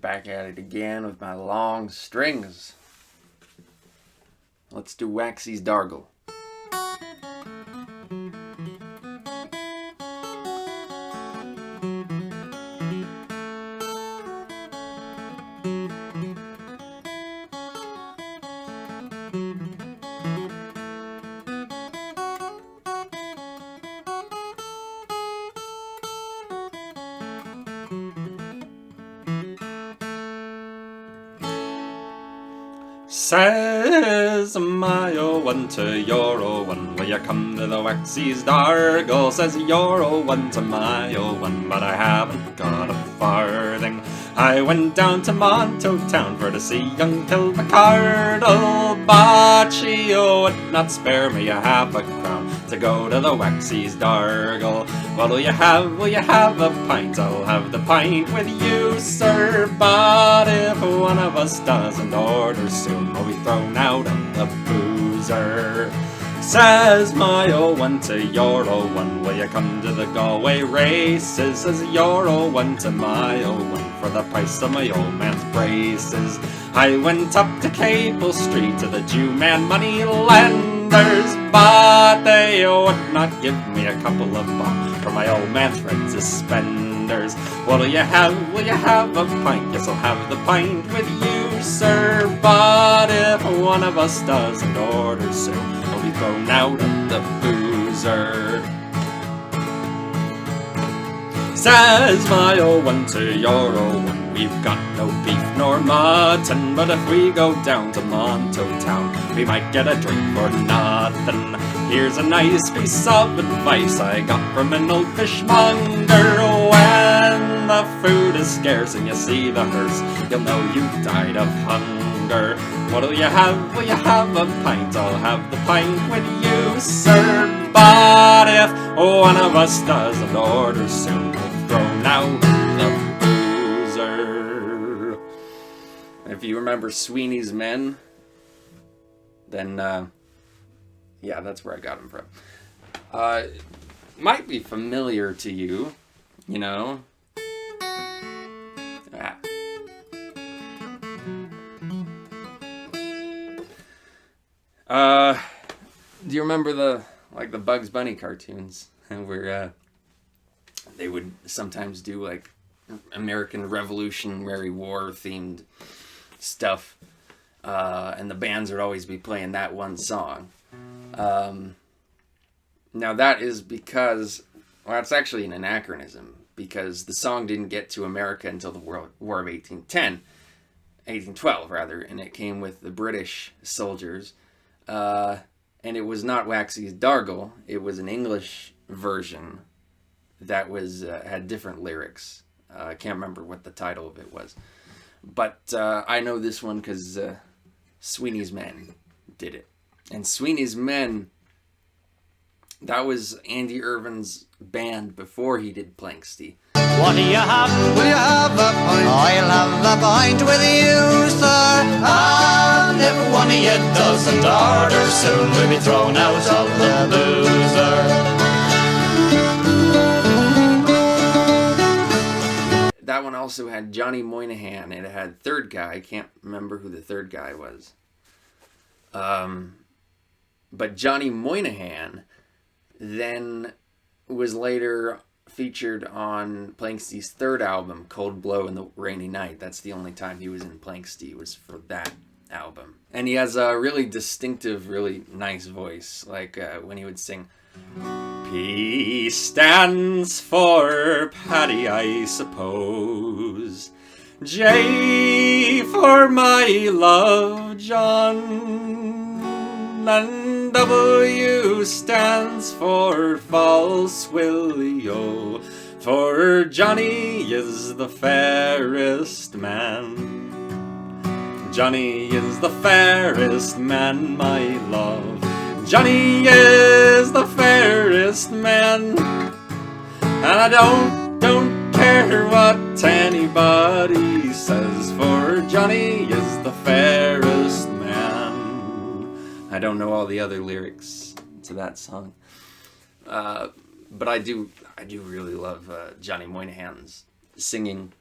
back at it again with my long strings. Let's do Waxie's Dargle. Says my one to your one, will you come to the Waxie's Dargle? Says your one to my one, but I haven't got a farthing. I went down to Monto town for to see young Kilmacardle, but she would not spare me a half a crown to go to the Waxie's Dargle. What will you have? Will you have a pint? I'll have the pint with you, sir. But if one of us doesn't order soon, we'll be thrown out of the boozer. Says my one to your one, will you come to the Galway races? Says your one to my one, for the price of my old man's braces. I went up to Cable Street to the Jew man money lenders, but they would not give me a couple of bob for my old man's red suspenders. What'll you have? Will you have a pint? Yes, I'll have the pint with you, sir. But if one of us doesn't order soon, we'll be thrown out of the boozer. Says my one to your one, we've got no beef nor mutton, but if we go down to Monto town, we might get a drink for nothing. Here's a nice piece of advice I got from an old fishmonger. When the food is scarce and you see the hearse, you'll know you've died of hunger. What'll you have? Will you have a pint? I'll have the pint with you, sir. But if one of us doesn't order soon, we'll thrown out the boozer. If you remember Sweeney's Men, then, yeah, that's where I got him from. Might be familiar to you, you know. Do you remember the Bugs Bunny cartoons where they would sometimes do like American Revolutionary War themed stuff, and the bands would always be playing that one song. Now that is because, well, it's actually an anachronism, because the song didn't get to America until the War of 1812 rather, and it came with the British soldiers. And it was not Waxie's Dargle. It was an English version that was had different lyrics. I can't remember what the title of it was. But I know this one because Sweeney's Men did it. And Sweeney's Men, that was Andy Irvin's band before he did Planksty. What do you have? Will you have a pint? I'll have a pint with you, sir. And if one of you doesn't order soon, we'll be thrown out of the boozer. That one also had Johnny Moynihan, and it had third guy. I can't remember who the third guy was. But Johnny Moynihan then was later featured on Planksty's third album, Cold Blow in the Rainy Night. That's the only time he was in Planksty, was for that album. And he has a really distinctive, really nice voice, like when he would sing, P stands for Paddy, I suppose. J for my love, John. And W stands for False Willio, for Johnny is the fairest man. Johnny is the fairest man, my love. Johnny is the fairest man. And I don't care what anybody says, for Johnny is the fairest man. I don't know all the other lyrics to that song, but I do really love Johnny Moynihan's singing.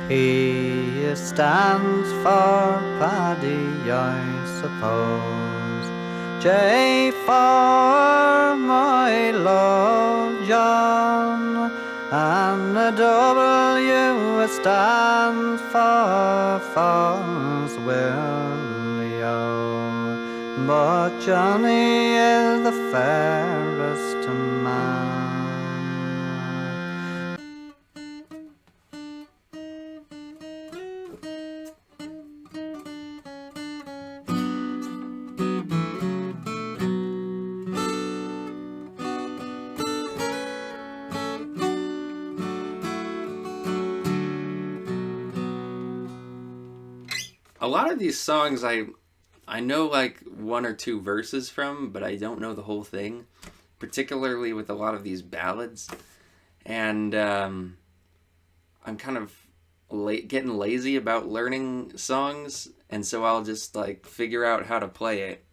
He stands for Paddy, I suppose. J for my Lord John, and the W stands for False Willie-O. But Johnny is the fairest man. A lot of these songs I know like one or two verses from, but I don't know the whole thing, particularly with a lot of these ballads. And I'm kind of getting lazy about learning songs, and so I'll just like figure out how to play it.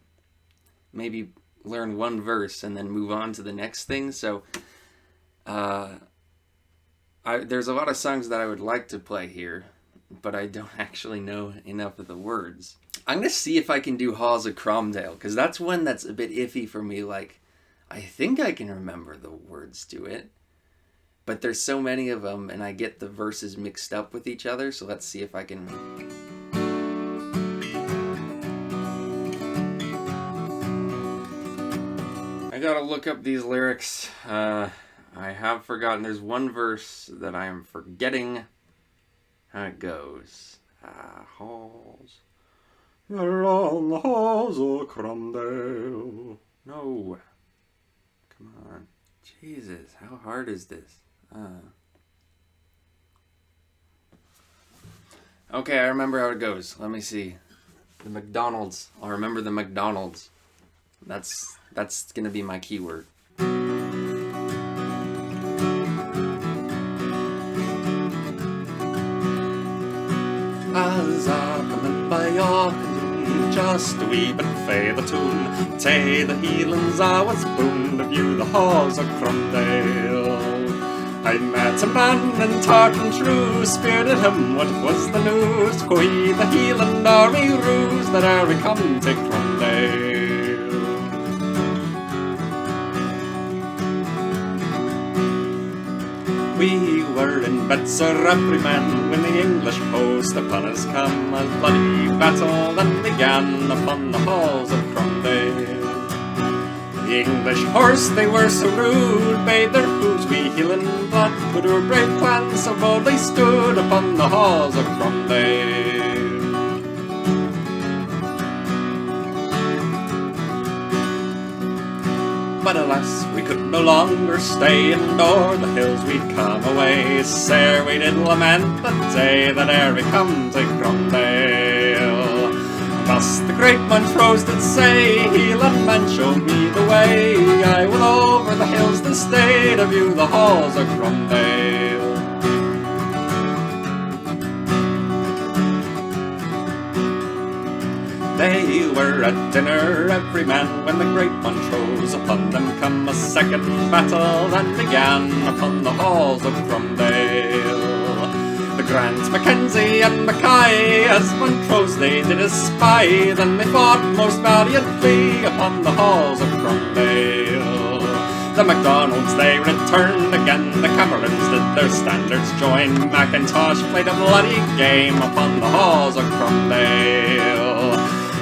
Maybe learn one verse and then move on to the next thing. So there's a lot of songs that I would like to play here, but I don't actually know enough of the words. I'm going to see if I can do Haughs of Cromdale, because that's one that's a bit iffy for me. Like, I think I can remember the words to it, but there's so many of them, and I get the verses mixed up with each other, so let's see if I can... I gotta look up these lyrics. I have forgotten. There's one verse that I am forgetting how it goes. Haughs. You're on the Haughs of Cromdale. No. Come on. Jesus, how hard is this? Okay, I remember how it goes. Let me see. The McDonald's. I'll remember the McDonald's. That's gonna be my keyword. As I come in by your canoe, just a wee bit fae the tune, tay the healings I was boon to view the Haughs of Cromdale. I met a man in tartan true, spirited him what was the news, quo he the healing army ruse that ere we come to Cromdale. We were in bed, sir, every man, when the English host upon us come. A bloody battle then began upon the Haughs of Cromdale. The English horse, they were so rude, bade their hooves we healing blood, but our brave clans so boldly stood upon the Haughs of Cromdale. But alas, we could no longer stay, and o'er the hills we'd come away. Sair we did lament the day that ere we come to Cromdale. Thus the great Montrose did say, healing man showed me the way. I will over the hills this day to view the Haughs of Cromdale. They were at dinner, every man, when the great Montrose upon them come. A second battle then began upon the Haughs of Cromdale. The Grants, Mackenzie and Mackay, as Montrose they did espy, then they fought most valiantly upon the Haughs of Cromdale. The Macdonalds they returned again, the Camerons did their standards join. Macintosh played a bloody game upon the Haughs of Cromdale.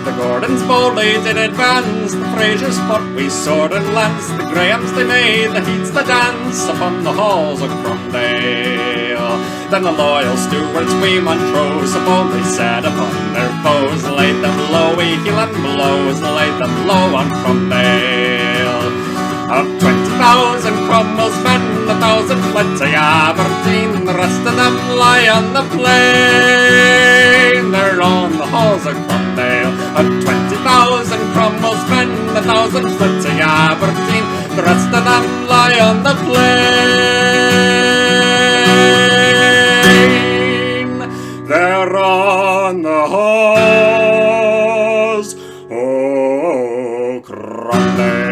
The Gordons boldly did advance, the Frasers fought we sword and lance, the Grahams they made the heats the dance upon the Haughs of Cromdale. Then the loyal Stuarts we Montrose so boldly set upon their foes, laid them low, we heeling blows, laid them low on Cromdale. Of 20,000 Cromwell's men, 1,000 fled to Aberdeen, the rest of them lie on the plain. They're on the Haughs of Cromdale. Of 20,000 Cromwell's men, 1,000 fled to Aberdeen, the rest of them lie on the plain. They're on the Haughs of Cromdale.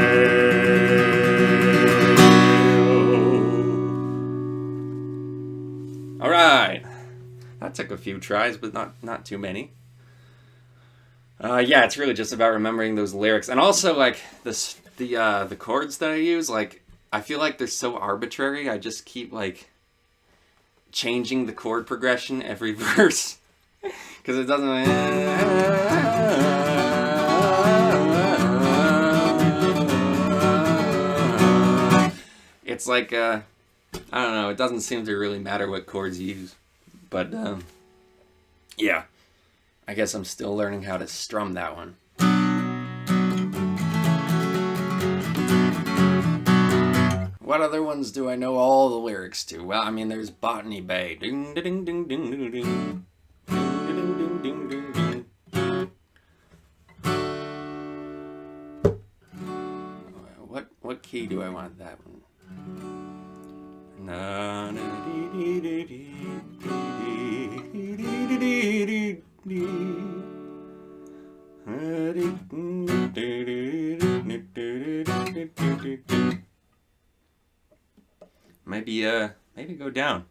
That took a few tries, but not too many. Yeah, it's really just about remembering those lyrics, and also like the chords that I use. Like, I feel like they're so arbitrary. I just keep like changing the chord progression every verse because it doesn't. It's like I don't know. It doesn't seem to really matter what chords you use, but yeah. I guess I'm still learning how to strum that one. What other ones do I know all the lyrics to? Well, I mean, there's Botany Bay. Ding, ding, ding, ding, ding, ding. Ding, ding, ding, ding, ding. What key do I want that one? Na, na, dee, dee, dee, dee, dee, dee, dee, dee. Maybe go down.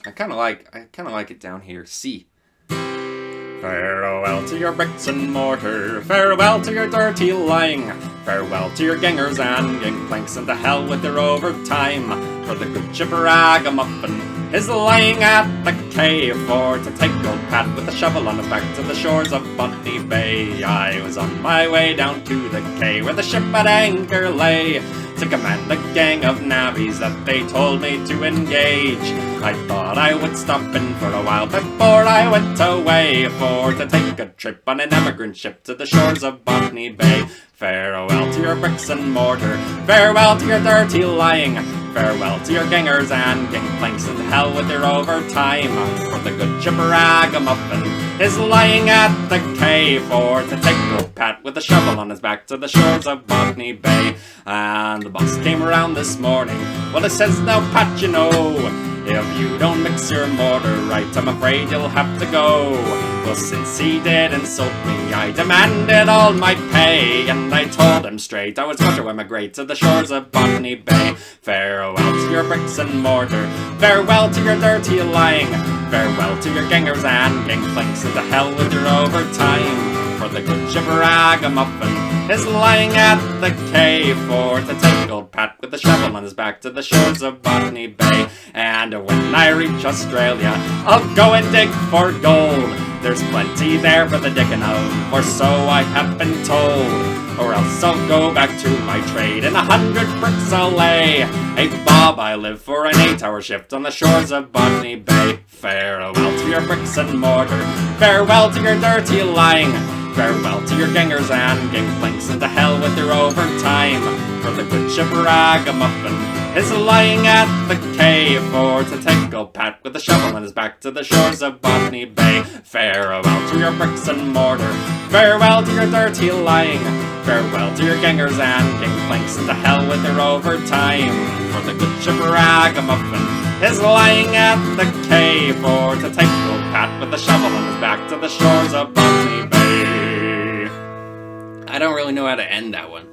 I kind of like it down here. C. Farewell to your bricks and mortar, farewell to your dirty lying, farewell to your gangers and gangplanks, and to hell with your overtime. For the good ship Ragamuffin is lying at the quay, for to take old Pat with a shovel on his back to the shores of Botany Bay. I was on my way down to the quay where the ship at anchor lay, to command the gang of navvies that they told me to engage. I thought I would stop in for a while before I went away, for to take a trip on an emigrant ship to the shores of Botany Bay. Farewell to your bricks and mortar, farewell to your dirty lying, farewell to your gangers and gangplanks, and hell with your overtime. For the good ship Ragamuffin is lying at the quay, for to take old Pat with a shovel on his back to the shores of Botany Bay. And the boss came around this morning, well, it says, now Pat, you know, if you don't mix your mortar right, I'm afraid you'll have to go. Well, since he did insult me, I demanded all my pay, and I told him straight I was going to emigrate to the shores of Botany Bay. Farewell to your bricks and mortar, farewell to your dirty lying, farewell to your gangers and gangplanks, and to hell with your overtime. For the good ship Ragamuffin is lying at the quay, for to take old Pat with a shovel on his back to the shores of Botany Bay. And when I reach Australia, I'll go and dig for gold. There's plenty there for the digging of, or so I have been told. Or else I'll go back to my trade, and 100 bricks I'll lay. Hey Bob, I live for an 8-hour shift on the shores of Botany Bay. Farewell to your bricks and mortar, farewell to your dirty lying, farewell to your gangers and gangplanks, and to hell with your overtime. For the good ship Ragamuffin is lying at the quay, for to take old Pat with a shovel on his back to the shores of Botany Bay. Farewell to your bricks and mortar, farewell to your dirty lying, farewell to your gangers and gangplanks, and to hell with your overtime. For the good ship Ragamuffin is lying at the quay, for to take old Pat with a shovel on his back to the shores of Botany Bay. I don't really know how to end that one.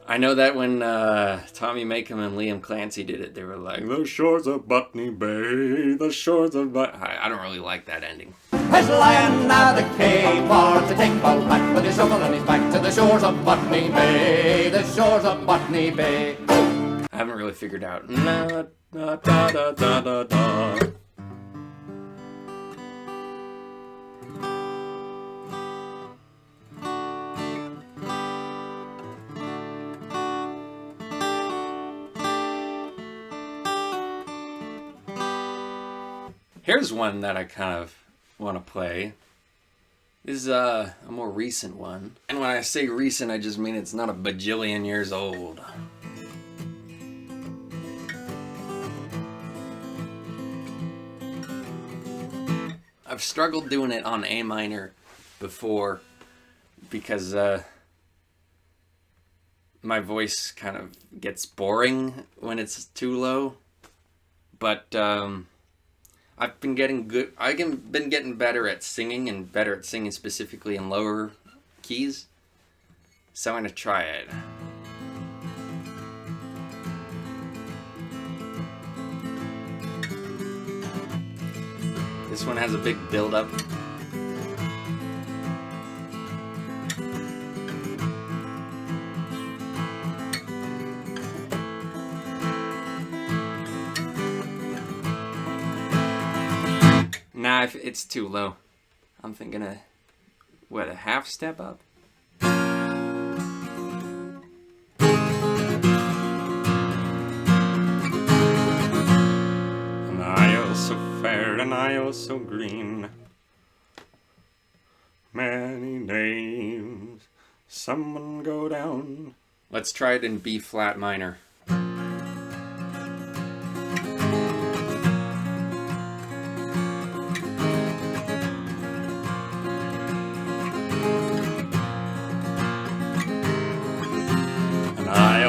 I know that when Tommy Makem and Liam Clancy did it, they were like, the shores of Botany Bay, the shores of I don't really like that ending. He's lying at the quay, for to take old Pat with his shovel on his back to the shores of Botany Bay, the shores of Botany Bay. I haven't really figured out. Na, da, da, da, da, da. Here's one that I kind of want to play. This is a more recent one. And when I say recent, I just mean it's not a bajillion years old. I've struggled doing it on A minor before because my voice kind of gets boring when it's too low. But I've been getting good. I've been getting better at singing, and better at singing specifically in lower keys. So I'm gonna try it. This one has a big build-up. Nah, if it's too low. I'm thinking a half step up? An isle so fair, an isle so green. Many names, someone go down. Let's try it in B flat minor.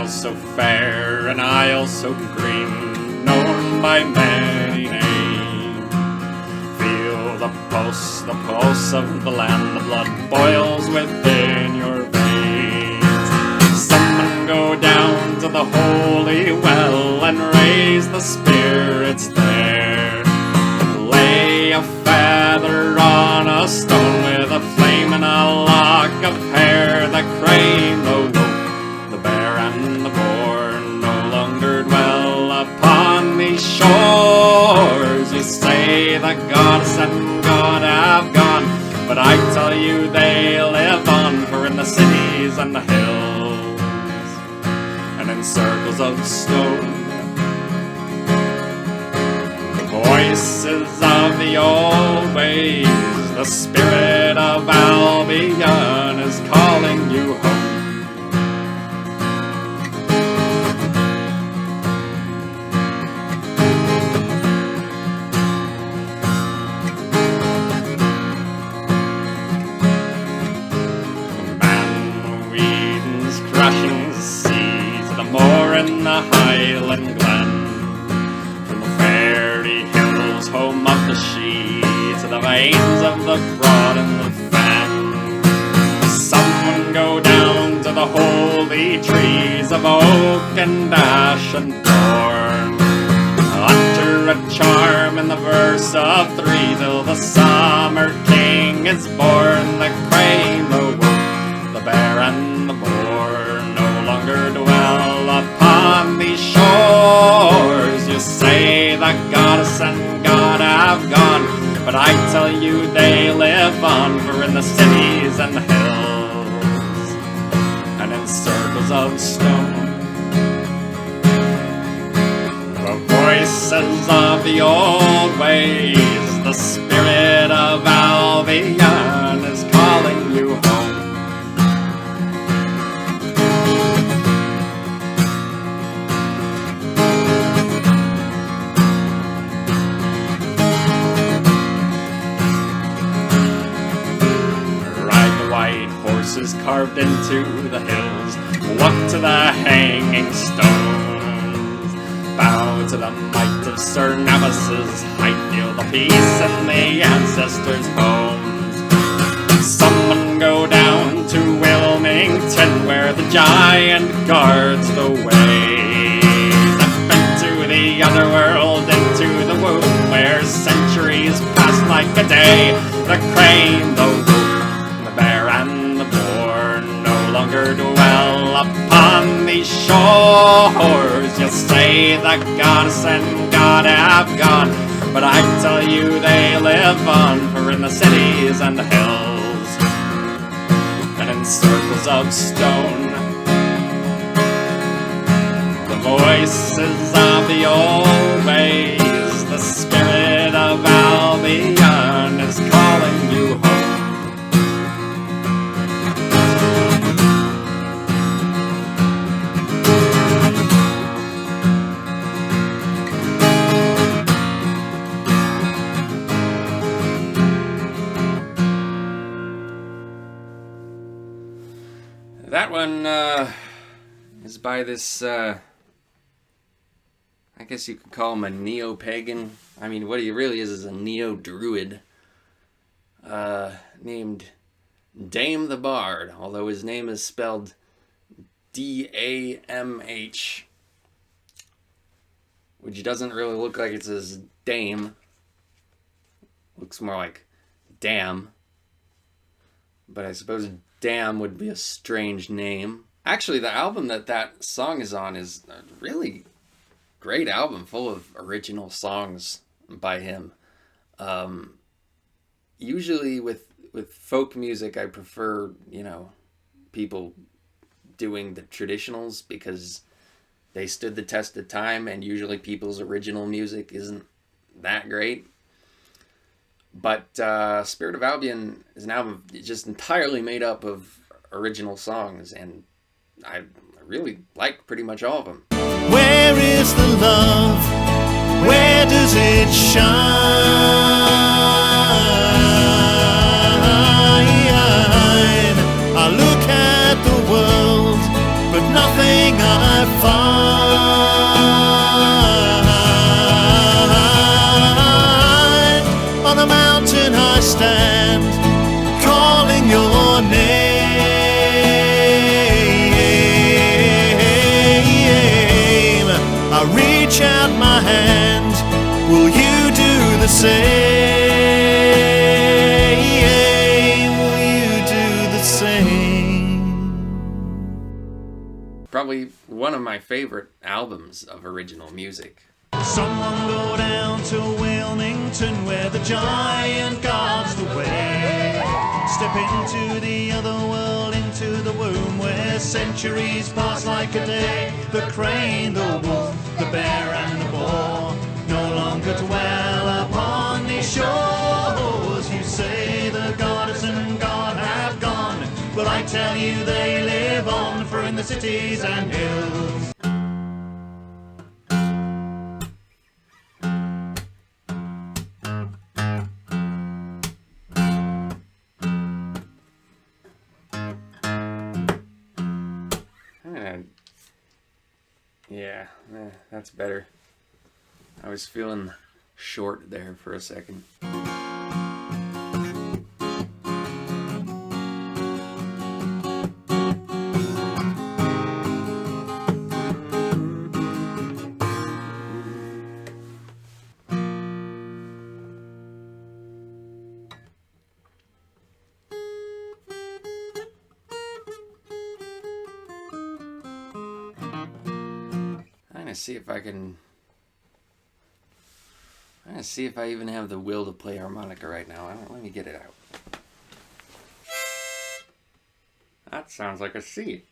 So fair, an isle so green, known by many names. Feel the pulse of the land, the blood boils within your veins. Someone go down to the holy well and raise the spirits there. Lay a feather on a stone with a flame and a lock of hair. The crane, the wolf, the bear and the boar no longer dwell upon these shores. You say the goddess and god have gone, but I tell you they live on, for in the cities and the hills and in circles of stone, the voices of the old ways, the spirit of Albion is calling you home. Crashing the seas, the moor and the highland glen, from the fairy hills home of the Shee to the veins of the broad and the fen. Someone go down to the holy trees of oak and ash and thorn, utter a charm in the verse of three till the summer king is born. The crane, the wolf, the bear and the boar no longer dwell upon these shores. You say the goddess and god have gone, but I tell you they live on, for in the cities and the hills and in circles of stone, the voices of the old ways, the spirit of Albion is calling you home. Horses carved into the hills, walk to the hanging stones, bow to the might of Sir Navis's height, feel the peace in the ancestors' homes. Someone go down to Wilmington, where the giant guards the way, up into the otherworld, into the womb, where centuries pass like a day. The crane, the wolf, the bear and the boar no longer dwell upon these shores. You say the goddess and god have gone, but I tell you they live on, for in the cities and the hills and in circles of stone, the voices of the old ways, the spirit of Albion is calling you home. That one is by this, I guess you could call him a neo-pagan. I mean, what he really is a neo-druid named Dame the Bard, although his name is spelled D-A-M-H, which doesn't really look like it's his dame. looks more like Damn. But I suppose Damn would be a strange name. Actually, the album that song is on is a really great album full of original songs by him. Usually with folk music, I prefer, people doing the traditionals because they stood the test of time, and usually people's original music isn't that great. But Spirit of Albion is an album just entirely made up of original songs, and I really like pretty much all of them. Where is the love? Where does it shine? I look at the world, but nothing I find. On a mountain I stand, calling your name. I reach out my hand, will you do the same? Will you do the same? Probably one of my favorite albums of original music. Someone go down to Wilmington where the giant guards the way. Step into the other world, into the womb where centuries pass like a day. The crane, the wolf, the bear and the boar no longer dwell upon these shores. You say the goddess and God have gone, but I tell you they live on, for in the cities and hills. Yeah, that's better. I was feeling short there for a second. I'm gonna see if I even have the will to play harmonica right now. Let me get it out. That sounds like a C.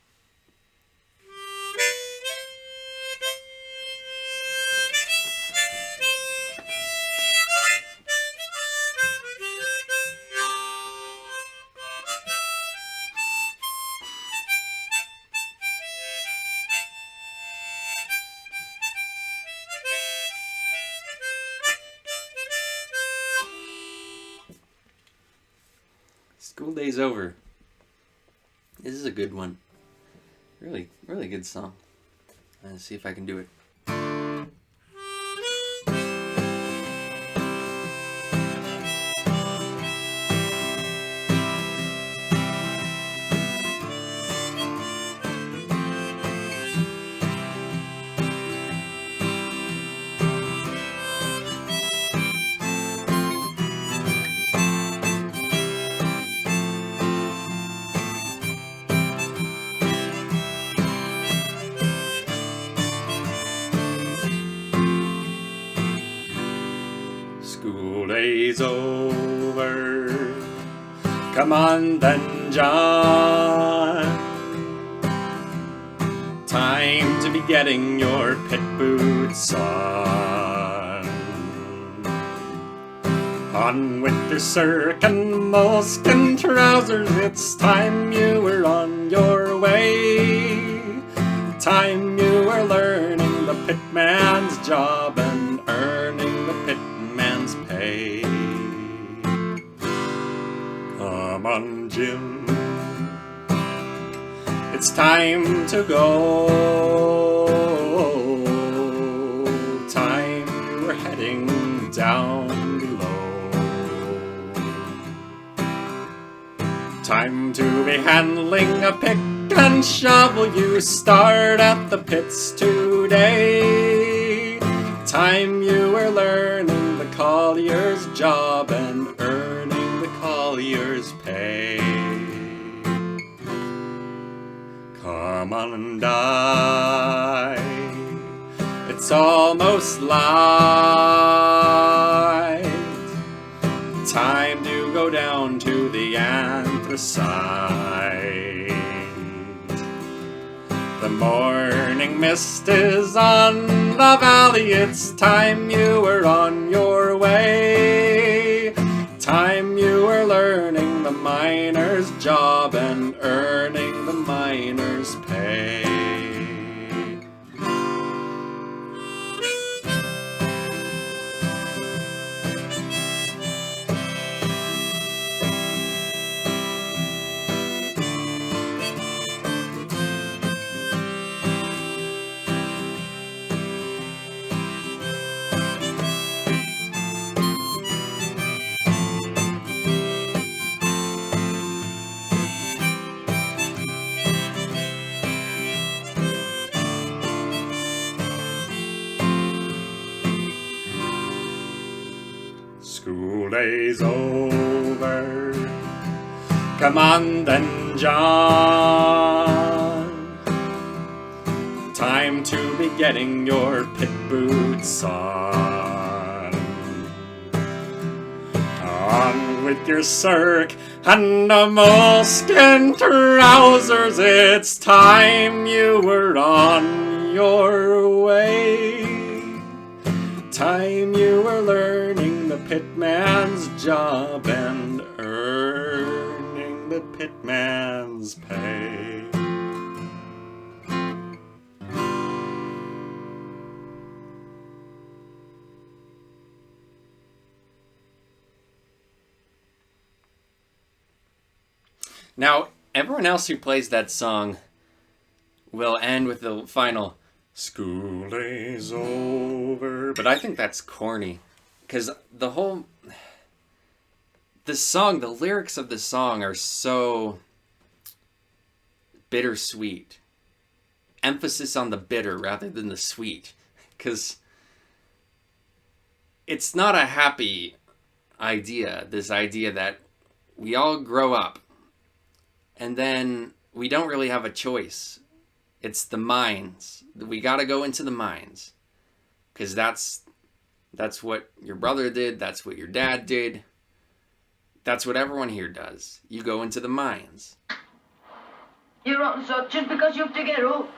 School Day's Over. This is a good one. Really, really good song. Let's see if I can do it. School day's over. Come on then, John. Time to be getting your pit boots on. On with your silk and moleskin trousers. It's time you were on your way. Time you were learning the pitman's job and earning the pitman's pay. Come on, Jim, it's time to go. Time we're heading down below. Time to be handling a pick and shovel. You start at the pits today. Time you were learning the collier's job and and die. It's almost light. Time to go down to the anthracite. The morning mist is on the valley. It's time you were on your way. Time you were learning the miner's job and earning the miner's pay. School day's over. Come on then, John. Time to be getting your pit boots on. On with your circ and the moleskin trousers. It's time you were on your way. Time you were learning the pitman's job and earning the pitman's pay. Now, everyone else who plays that song will end with the final "School day's over," but I think that's corny, because the lyrics of the song are so bittersweet. Emphasis on the bitter rather than the sweet, because it's not a happy idea, this idea that we all grow up and then we don't really have a choice. It's the mines. We got to go into the mines. Because that's what your brother did. That's what your dad did. That's what everyone here does. You go into the mines. You're rotten sod just because you have to get up.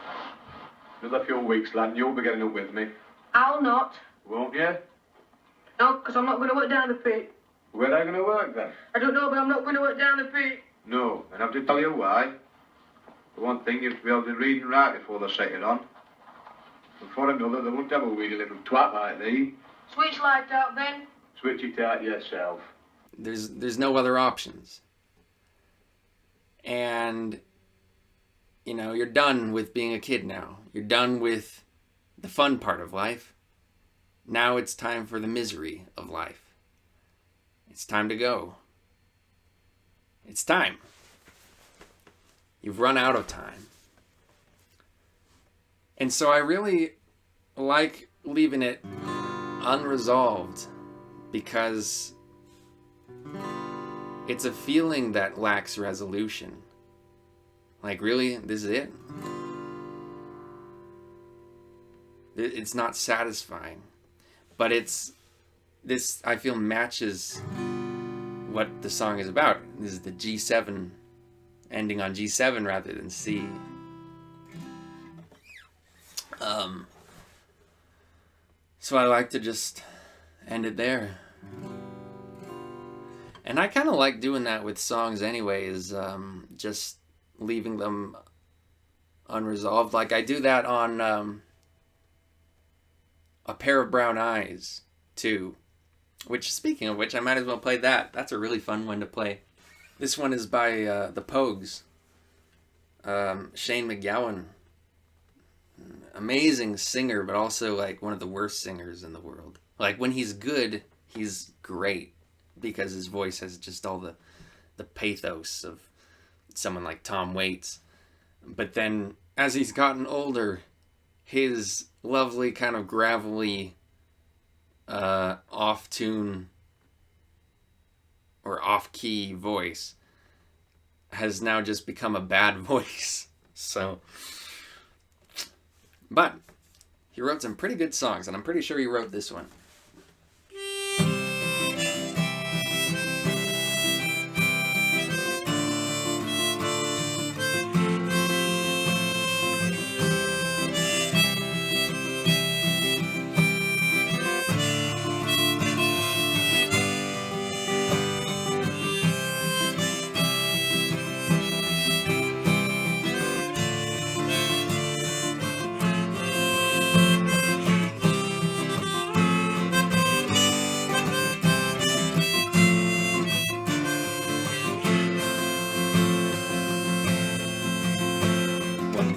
Another few weeks, lad, and you'll be getting up with me. I'll not. Won't you? No, because I'm not going to work down the pit. Where are you going to work then? I don't know, but I'm not going to work down the pit. No, and I have to tell you why. For one thing, you have to be able to read and write before they set it on. And for another, they won't have a weedy little twat like thee. Switch light out then. Switch it out yourself. There's no other options. And, you know, you're done with being a kid now. You're done with the fun part of life. Now it's time for the misery of life. It's time to go. It's time. You've run out of time. And so I really like leaving it unresolved, because it's a feeling that lacks resolution. Like, really? This is it? It's not satisfying. But this, I feel, matches what the song is about. This is the G7, ending on G7 rather than C. So I like to just end it there. And I kind of like doing that with songs anyways, just leaving them unresolved. Like I do that on A Pair of Brown Eyes, too. Which, speaking of which, I might as well play that. That's a really fun one to play. This one is by the Pogues. Shane McGowan. Amazing singer, but also like one of the worst singers in the world. Like when he's good, he's great, because his voice has just all the pathos of someone like Tom Waits. But then as he's gotten older, his lovely kind of gravelly off-tune or off-key voice has now just become a bad voice. So But he wrote some pretty good songs, and I'm pretty sure he wrote this one.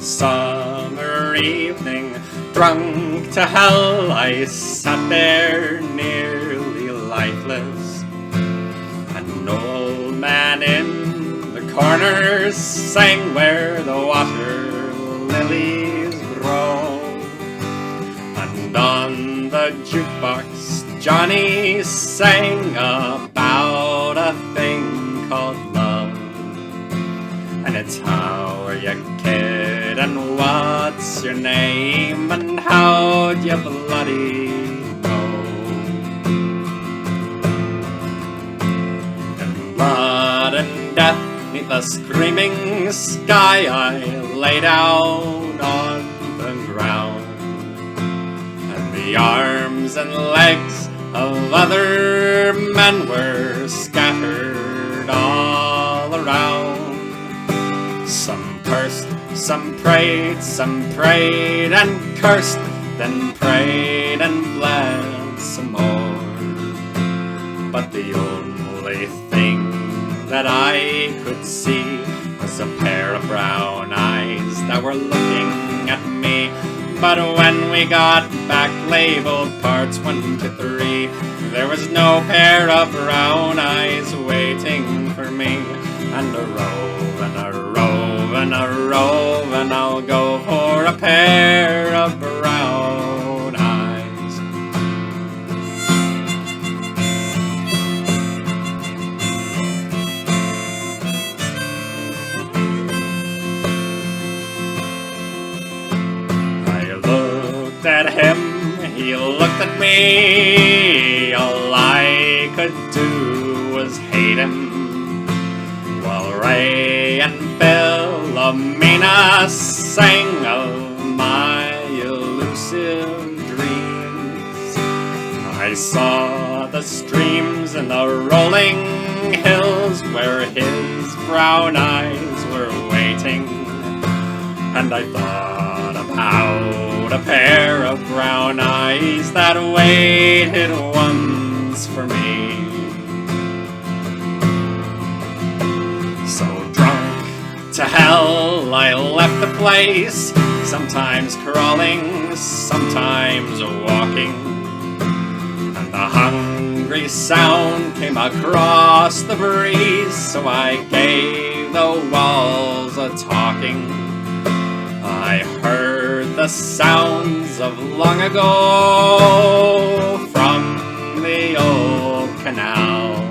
Summer evening, drunk to hell, I sat there nearly lifeless. An old man in the corner sang where the water lilies grow. And on the jukebox Johnny sang about a thing called love. And it's how are you, kid, and what's your name, and how'd you bloody know? In blood and death, 'neath the screaming sky, I lay down on the ground, and the arms and legs of other men were scattered all around. Some cursed, some prayed and cursed, then prayed and bled some more. But the only thing that I could see was a pair of brown eyes that were looking at me. But when we got back labeled parts 1 to 3, there was no pair of brown eyes waiting for me. And a rove and a rove and a rove, and I'll go for a pair of brown eyes. I looked at him, he looked at me. All I could do was hate him. Ray and Philomena sang of my elusive dreams. I saw the streams and the rolling hills where his brown eyes were waiting, and I thought about a pair of brown eyes that waited once for me. To hell I left the place, sometimes crawling, sometimes walking, and the hungry sound came across the breeze, so I gave the walls a talking. I heard the sounds of long ago from the old canal,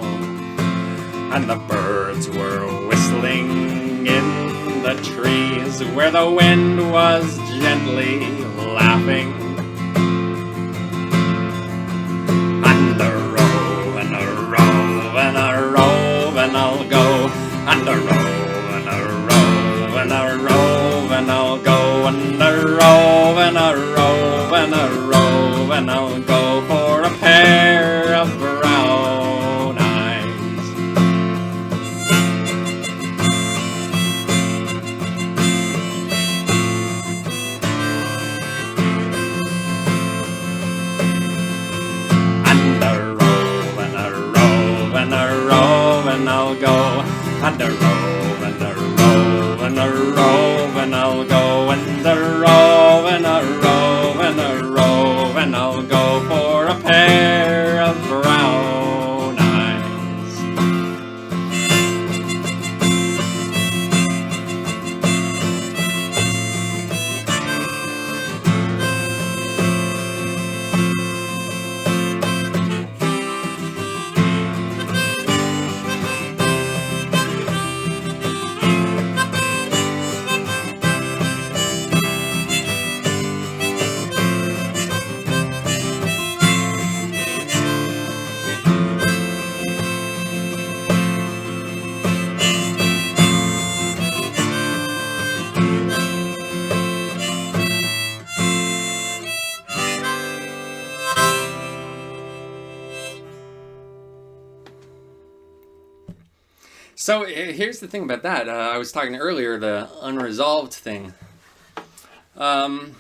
and the birds were whistling in the trees where the wind was gently laughing. And a rove and a rove and a rove, and I'll go. And a rove and a rove and a rove, and I'll go. And a rove and a rove and a rove, and I'll go for a pair of brown eyes. And I'll go, and a rove and a rove and a rove, and I'll go, and a rove and a rove and a rove, and I'll go for a pair of brown eyes. So here's the thing about that. I was talking earlier, the unresolved thing. When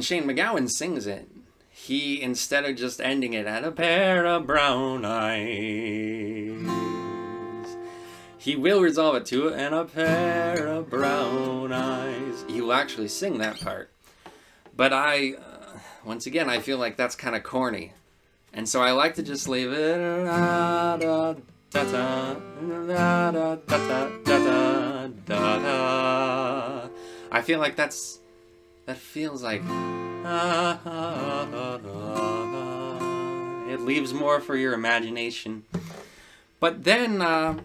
Shane MacGowan sings it, he, instead of just ending it at a pair of brown eyes, he will resolve it to and a pair of brown eyes. He will actually sing that part. But once again, I feel like that's kind of corny. And so I like to just leave it. I feel like that feels like it leaves more for your imagination. But then I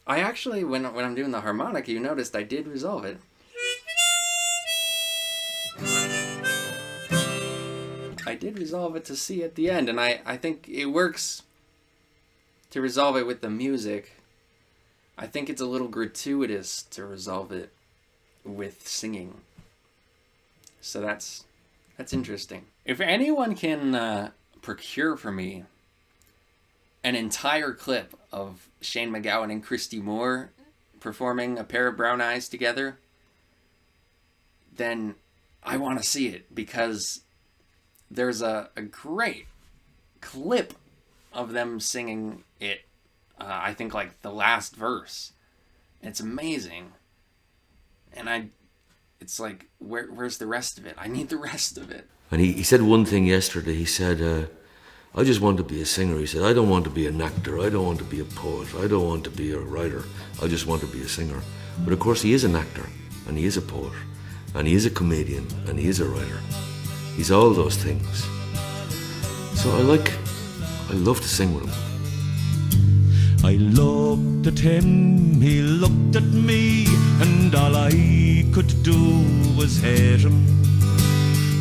actually, when I'm doing the harmonica, you noticed I did resolve it. I did resolve it to C at the end, and I think it works to resolve it with the music. I think it's a little gratuitous to resolve it with singing. So that's interesting. If anyone can procure for me an entire clip of Shane MacGowan and Christy Moore performing A Pair of Brown Eyes together, then I want to see it, because there's a great clip of them singing it, I think like the last verse. It's amazing. And it's like, where's the rest of it? I need the rest of it. And he said one thing yesterday. He said, I just want to be a singer. He said, I don't want to be an actor. I don't want to be a poet. I don't want to be a writer. I just want to be a singer. But of course he is an actor, and he is a poet, and he is a comedian, and he is a writer. He's all those things. So I love to sing with him. I looked at him, he looked at me, and all I could do was hate him.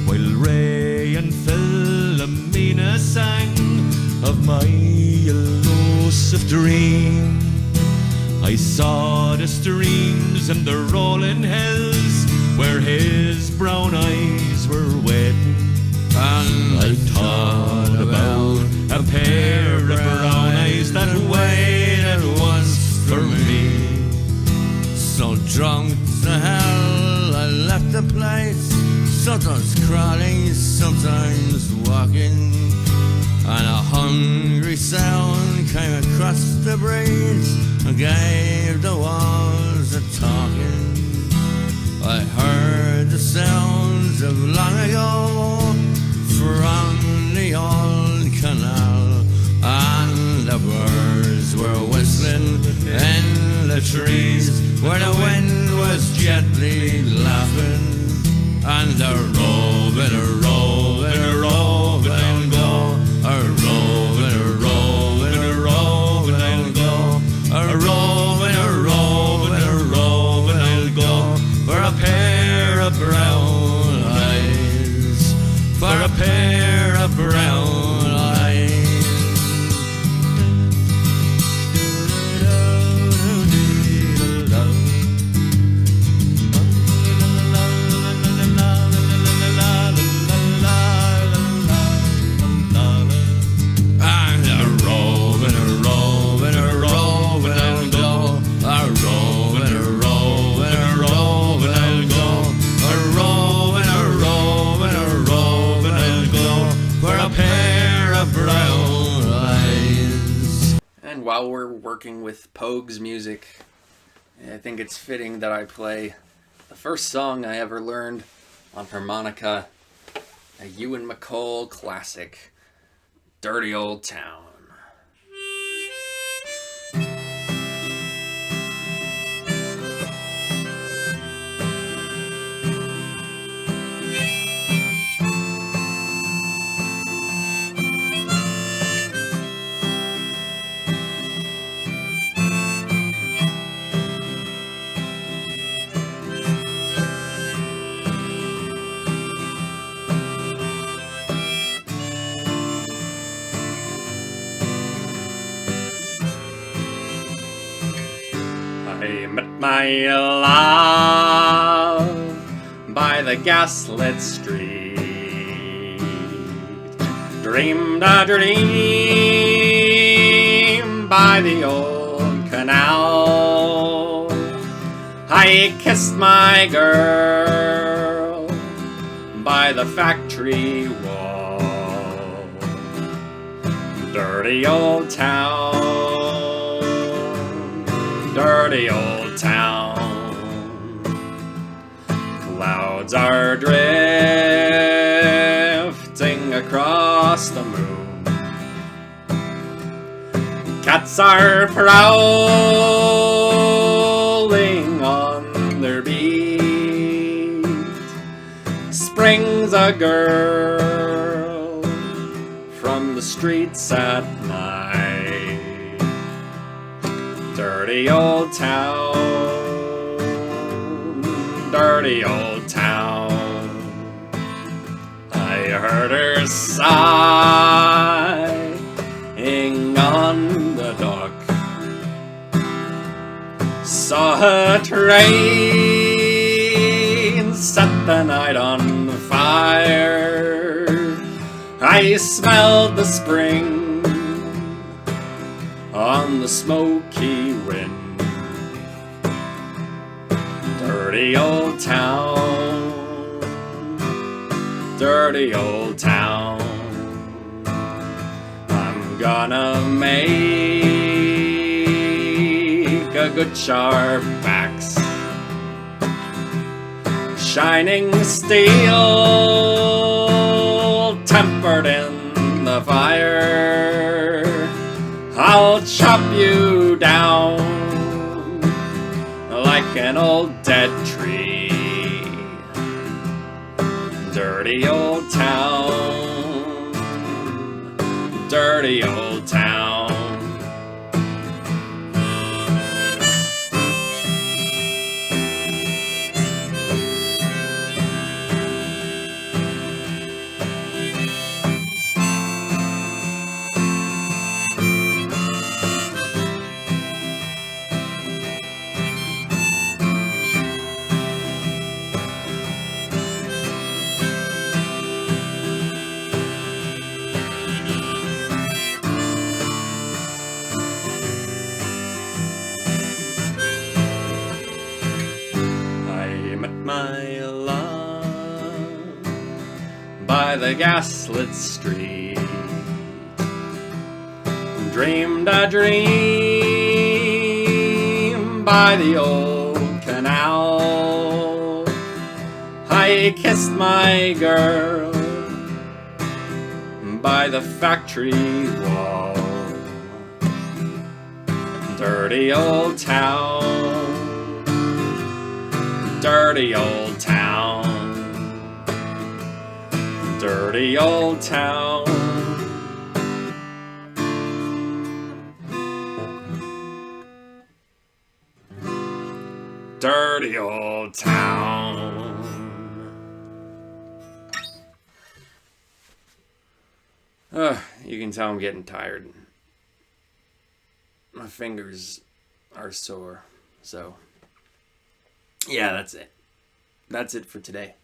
While Ray and Philomena sang of my elusive dream, I saw the streams and the rolling hills where his brown eyes were waiting. And I thought about a pair of brown eyes that waited once for me. So drunk to hell I left the place, sometimes crawling, sometimes walking, and a hungry sound came across the breeze and gave the walls a talking. I heard the sounds of long ago from the old canal, and the birds were whistling in the trees where the wind was gently laughing. And a roving, I'll go. A roving, I'll go. A roving, I'll go. For a pair of brown eyes. For a pair of brown eyes. While we're working with Pogue's music, I think it's fitting that I play the first song I ever learned on harmonica, a Ewan MacColl classic, Dirty Old Town. I met my love by the gaslit street, dreamed a dream by the old canal. I kissed my girl by the factory wall. Dirty old town, dirty old town. Clouds are drifting across the moon. Cats are prowling on their beat. Springs a girl from the streets at night. Dirty old town, dirty old town. I heard her sighing on the dock. Saw her train set the night on fire. I smelled the spring on the smoky wind. Dirty old town, dirty old town. I'm gonna make a good sharp axe, shining steel, tempered in the fire. I'll chop you down like an old dead tree. Dirty old town, dirty old town. My love by the gaslit street, dreamed a dream by the old canal. I kissed my girl by the factory wall. Dirty old town, dirty old town, dirty old town. Dirty old town. You can tell I'm getting tired. My fingers are sore, so yeah, that's it. That's it for today.